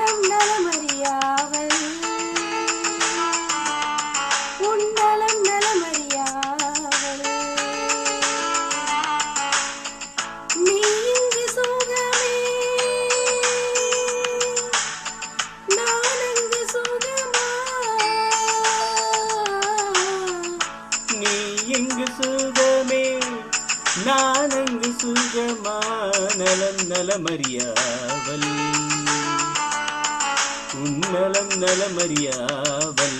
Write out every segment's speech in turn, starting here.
உன்னலம் நலமறியாவல் உன்னலம் நலமறியாவல் நீ இங்கு சுகமே நான் அங்கு சுகமா நீ எங்கு சுகமே நான் அங்கு சுகமா நலம் நலமறியாவல் உன்னலம் நலமறியாவல்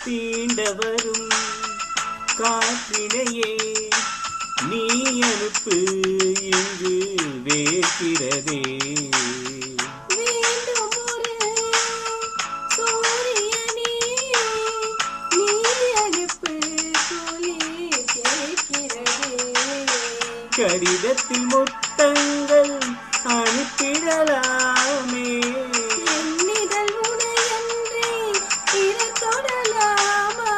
தீண்டவரும் காற்றினையே நீ அனுப்பு இங்கு வேக்கிறதே வேண்டும் ஒரு சூரியனே நீ அனுப்பு குளிர் கேட்கிறதே கடிதத்தில் முத்தங்கள் அனுப்பிடலாமே என்னிதழ் உனையன்றே தொடலாமா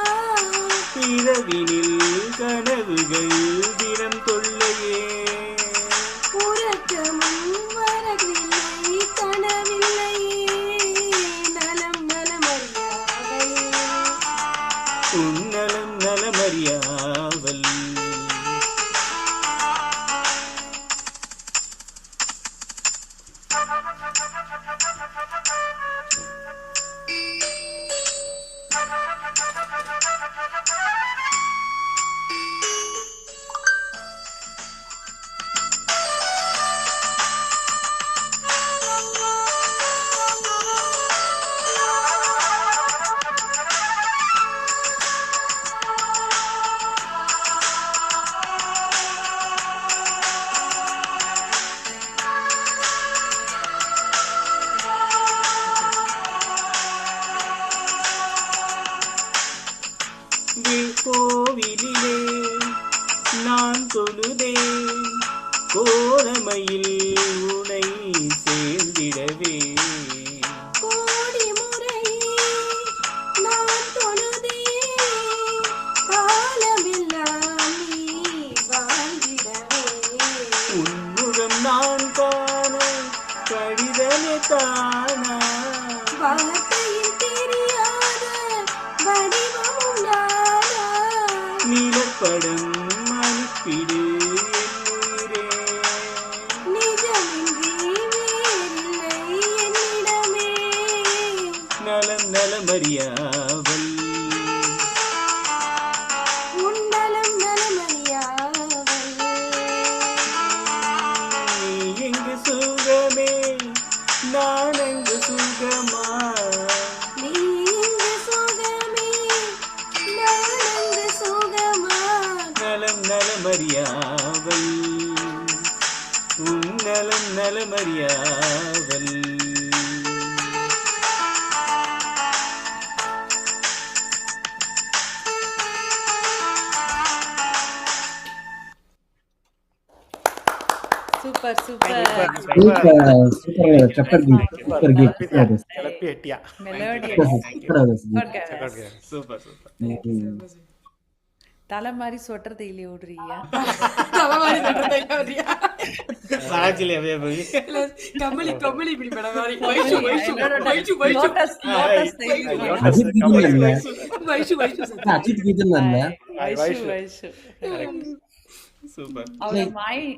இரவினில் கனவுகள் தினம் தொல்லையே உறக்கமும் வரவில்லை கனவில்லையே நலம் நலமறியாவல் உன்னலம் நலமறியாவல் கோவிலிலே நான் தொழுதேன் கோலமையில் உனை சேர்ந்திடவே கோடி முறை நான் தொழுதேன் காலமெல்லாம் நீ வாழ்ந்திடவே உன்முகம் நான் காண கடிதமே தானா வார்த்தையில் தெரியாத வடிவமும் நானா நிலப்படம் அனுப்பிடு என்னுயிரே நிஜமின்றி வேறில்லை என்னிடமே நலம் நலமறியாவல் உன்னலம் நலமறியாவல் நீ எங்கு சுகமே நான் அங்கு சுகமா நீ இங்கு சுகமே நான் அங்கு சுகமா நலம் நலமறியாவல் உன்னலம் நலமறியாவல் சூப்பர் சூப்பர் சூப்பர் தலை மாதிரி சொட்டர் தையில ஓடுறியா சாச்சிலே போய் கமலி கமலி இப்படி படம் மாதிரி அஜித் கீதம் நல்ல సూపర్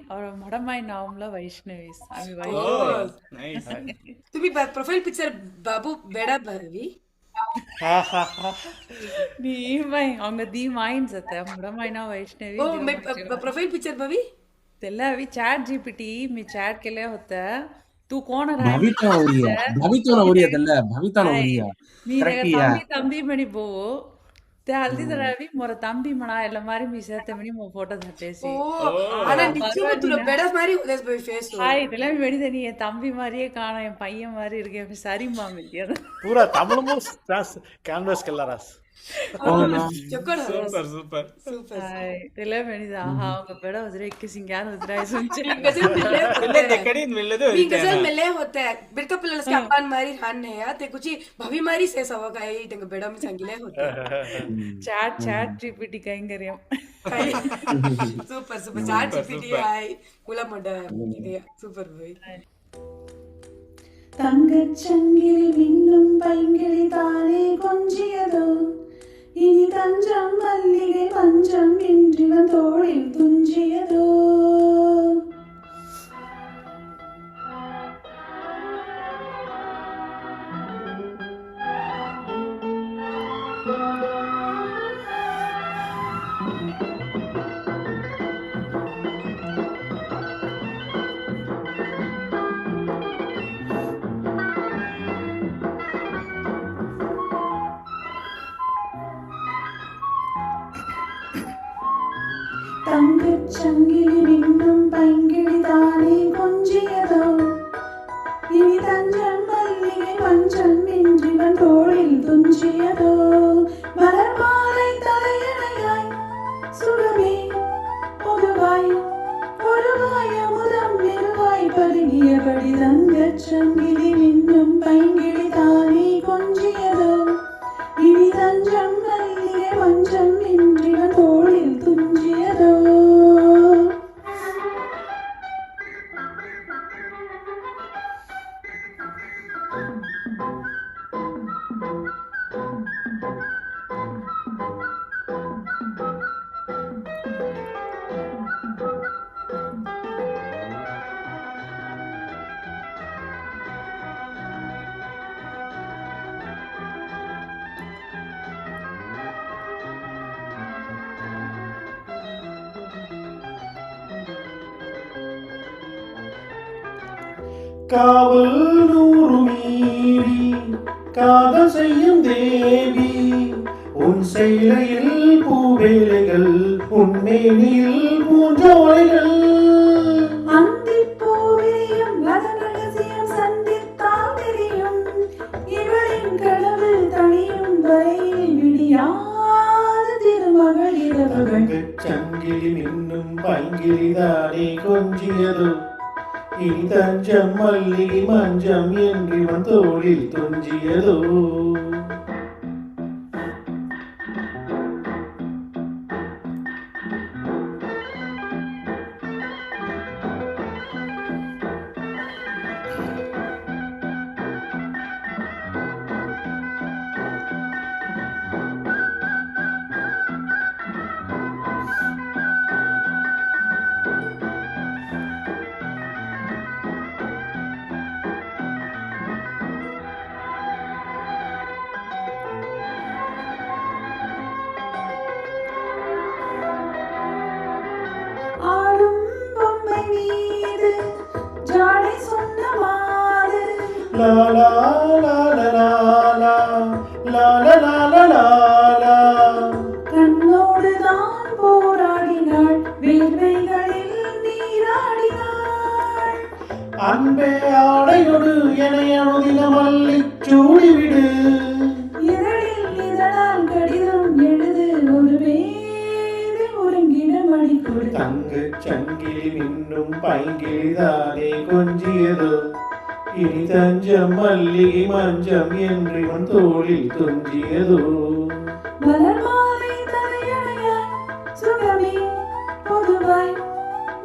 और मडमाई नामला वैष्णवीस आम्ही नाइस तुम्ही प्रोफाइल पिक्चर बाबू बेडा भरवी नी माई अंग दी माइंड जाते मडमाई ना वैष्णवी ओ मैं प्रोफाइल पिक्चर भवी त्याला अभी चॅट जीपीटी मी चॅट केले होतं तू कौन है भविता उरिया भविता उरिया तल्ला भविता उरिया मी correct 내가 या तंबी मणि बो ते हल्दी तरह भी मोरा तंबी मना ಎಲ್ಲ ಮಾರಿ ಮೀ ಸೇತೆ ಮಣಿ ಮೋ ಫೋಟೋ ಧಟ್ಟೇಸಿ ஆனா நிச்சயமா துல பெடா மாதிரி உதஸ் போய் ஃபேஸ் ஹாய் இதெல்லாம் வெடித நீ என் தம்பி மாதிரியே காணோம் என் பையன் மாதிரி இருக்கே சரிம்மா மில்லியா पूरा तमिलमो कैनवास कलरास चक्कर சூப்பர் சூப்பர் சூப்பர் ஹாய் இதெல்லாம் வெடித ஆஹா உங்க பெடா உதரே किसिंगान उदराय सुनचे मिलले देखड़ी मिलले मी गजल मिले होते हैं बिरका पिल्लल के अपान मारी हान है या ते कुछ भवी मारी से सवा का ये तेंग बेड़ा में संगिले होते चैट जीपीटी कहेंगे सूपर सूपर चैट जीपीटी आई कुला मोडा இது சூப்பர் பாய் தங்கச்சங்கிலி மின்னும் பைங்கிளி தானே கொஞ்சியதோ இனி தஞ்சம் மல்லிகை பஞ்சம் இன்றிவன் தோளில் துஞ்சியதோ தங்கச்சங்கிலி மின்னும் பைங்கிளி தானே கொஞ்சியதோ இனி தஞ்சம் மல்லிகை பஞ்சம் இன்றிவன் தோளில் துஞ்சியதோ மலர் மாலை தலையணையாய் சுடமே பொதுவாய் பொதுவாய் அமுதம் மெருவாய் பருகியபடி தங்கச்சங்கிலி மின்னும் பைங்கிளி தானே கொஞ்சியதோ இனி தஞ்சம் மல்லிகை பஞ்சம் இன்றிவன் தோளில் துஞ்சியதோ காவல் நூறு மீறி காதல் செய்யும் தேவி உன் செயலையில் பூவேலைகள் உன்மேனியில் பூஞ்சோலைகள் அந்திப்பூவிரியும் ரகரகசியம் சந்தித்தால் தெரியும் இவளின் கனவு தனியும் வரையில் விடியாத திருமகள் இரவுகள் சங்கிலி மின்னும் பங்கிலிதானே கொஞ்சியதோ இனி தஞ்சம் மல்லிகை மஞ்சம் என்றிவன் தோளில் துஞ்சியதோ ஆடும் பொம்மை மீது ஜாடை சொன்ன மாது லா லா லா லா லா லா லா லா லா லா லா கண்ணோடு தான் போராடினாள் வேர்வைகளில் நீராடினாள் அன்பே ஆடையொடு என அணுதின மல்லிச் சூடிவிடு இதழில் இதழால் கடிதம் எழுது ஒரு பேதை ஒருங்கிட மணி கொடு தங்கச் சங்கிலி மின்னும் பைங்கிலிதானே கொஞ்சியதோ இனி தஞ்சம் மல்லிகை மஞ்சம் என்றிவன் தோளில் துஞ்சியதோ மலர் மாலை தலையணையாய் சுகமே பொதுவாய்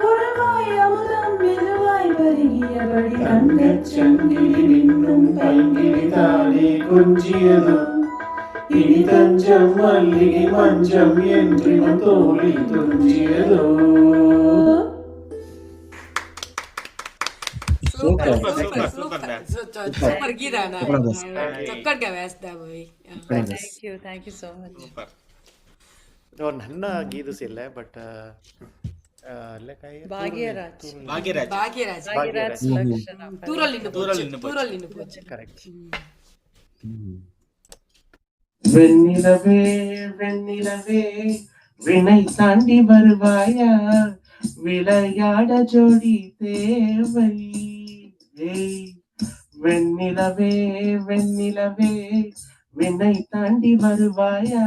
பொறுவாய் அமுதம் மெதுவாய் பருகியபடி தங்கச் சங்கிலி மின்னும் பைங்கிலிதானே கொஞ்சியதோ இனி தஞ்சம் மல்லிகை மஞ்சம் என்றிவன் தோளில் துஞ்சியதோ super Super, super super, super super கீதானா चक्कर का वैसा भाई thank you so much super ನನ್ನ ಗೀದು ಇಲ್ಲ ಬಟ್ பாக்யராஜ் பாக்யராஜ் பாக்யராஜ் பாக்யராஜ் சுலக்ஷனா தூரல் நின்னு தூரல் போச்சு நின்னு போச்சு. தூரல் நின்னு போச்சு வெண்ணிலவே வெண்ணிலவே வினை தாண்டி வருவாயா விளையாட ஜோடி தேவை ஏய், வெண்ணிலவே வெண்ணிலவே வினை தாண்டி வருவாயா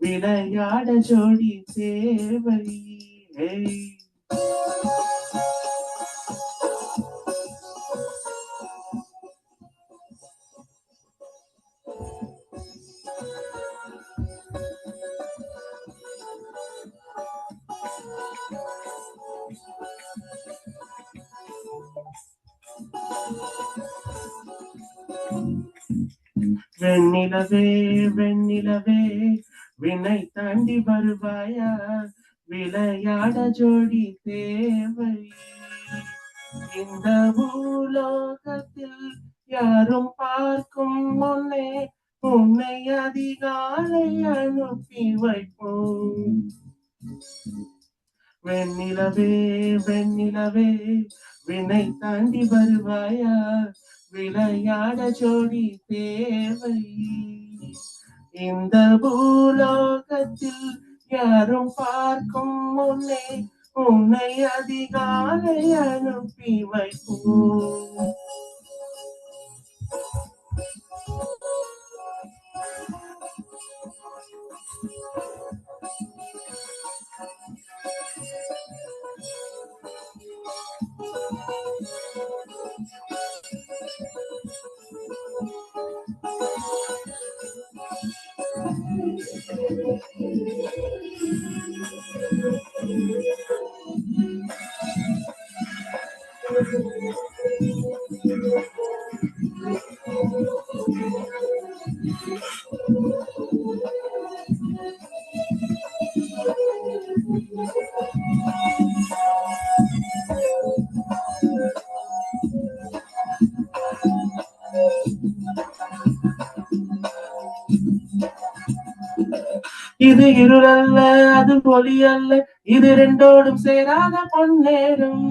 விளையாட ஜோடி தேவை ஏய். வெண்ணிலவே வெண்ணிலவே வினை தாண்டி வருவாயா விளையாட ஜோடி தேவை இந்த பூலோகத்தில் யாரும் பார்க்கும் முன்னே உன்னை அதிகாலை அனுப்பி வைப்போம் வெண்ணிலவே வெண்ணிலவே வினை தாண்டி வருவாயா விளையாட ஜோடி தேவை இந்த பூலோகத்தில் யாரும் பார்க்கும் முன்னே உன்னை அதிகாலை அனுப்பி வைப்போம் இது இருளல்ல அது ஒளி அல்ல இது ரெண்டோடும் சேராத பொன்னேரும்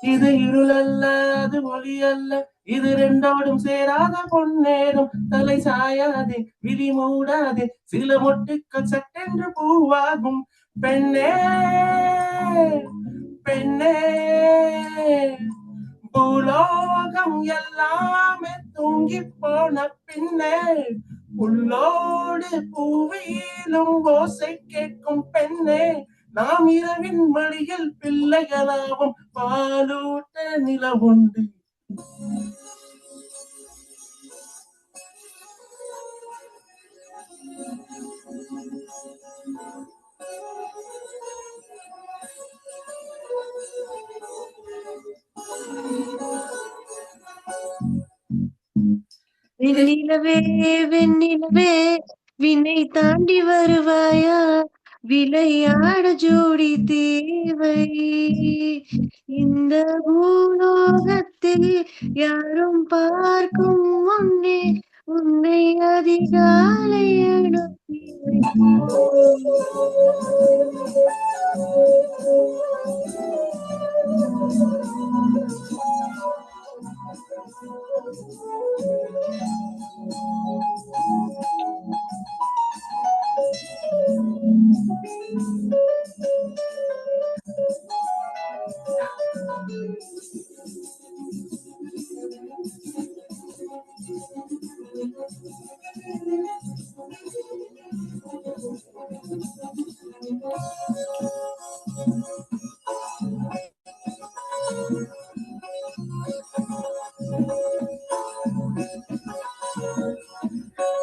இது இருளல்ல அது ஒளி அல்ல இது ரெண்டோடும் சேராத பொன்னேரும் தலை சாயாதே விழி மூடாதே சில மொட்டுக்கள் சட்டென்று பூவாகும் பெண்ணே பெண்ணே பூலோகம் எல்லாமே தூங்கி போன பின்னே உள்ளோடு பூவியிலும் ஓசை கேட்கும் பெண்ணே நாம் இரவின் மடியில் பிள்ளைகளாவும் பாலூட்ட நிலவுண்டு வெண்ணிலவே வெண்ணிலவே வினை தாண்டி வருவாயா விளையாட ஜோடி தேவை இந்த பூலோகத்தில் யாரும் பார்க்கும் முன்னே உன்னை அதிகாலை அனுப்பி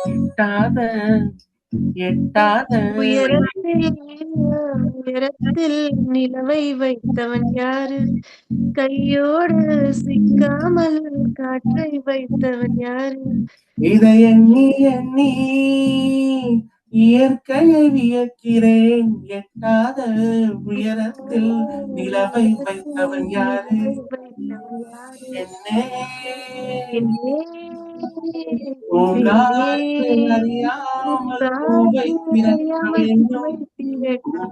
எட்டாத எட்டாத உயரத்தில் நிலவை வைத்தவன் யாரு கையோடு சிக்காமல் காற்றை வைத்தவன் யாரு இதை எண்ணி எண்ணி இயற்கையை வியக்கிறேன் எட்டாத உயரத்தில் நிலவை வைத்தவன் யாரு என்னே பூங்காற்று அறியாமல் பூவை பிறக்க வேண்டும்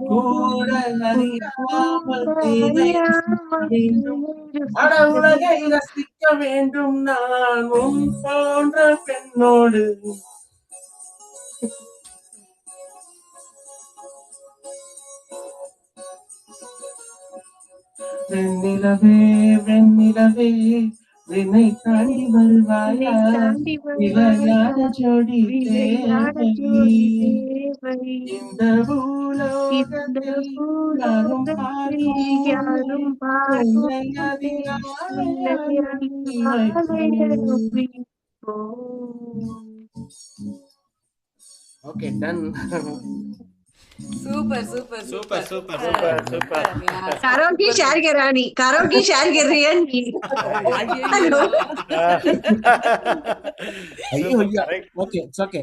கூட அறியாமல் தேவை வேண்டும் அட உலகை ரசிக்க வேண்டும் நான் உன் போன்ற பெண்ணோடு வெண்ணிலவே வெண்ணிலவே வினை தாண்டி வருவாயா விளையாட ஜோடி தேவை இந்த பூலோகத்தில் யாரும் பார்க்கும் என்னை அதிகாலை okay done super super super super super super karaoke share कर रानी करोगी शेयर कर रही है नी हेलो ஐயோ ஐயா ஓகே இட்ஸ் ஓகே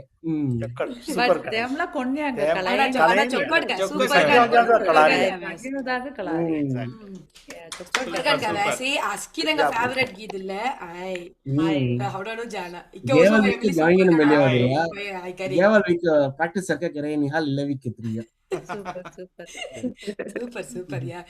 ಬಟ್ ದೇಮ್ಲ ಕೊನ್ಯಾಗ ಕಲೈ ಚೊಕ್ಕಟ್ಕ ಚೊಕ್ಕಟ್ಕ. ಸೂಪರ್ ಆಗಿನದಾಗ ಕಲೈ ಚೊಕ್ಕಟ್ಕ ವैसे आस्की ನಂಗ ಫೇವरेट ಗೀದಿಲ್ಲ ಐ ಹೌಡನು ಜಾನ ಕೇವಲ ವಿಕ್ಕೆ ಜಾಯಿನ ಮೇಲೆ ಹೋದ್ರಾ ಐ ಕರಿ ಕೇವಲ ವಿಕ್ಕೆ ಪ್ರಾಕ್ಟೀಸ್ ಸರ್ಕ ಕರೆ ನಿಹಾಲ್ ಲೆವಿಕ್ಕೆ 3 ಸೂಪರ್ ಸೂಪರ್ ಸೂಪರ್ ಸೂಪರ್ ಯಾ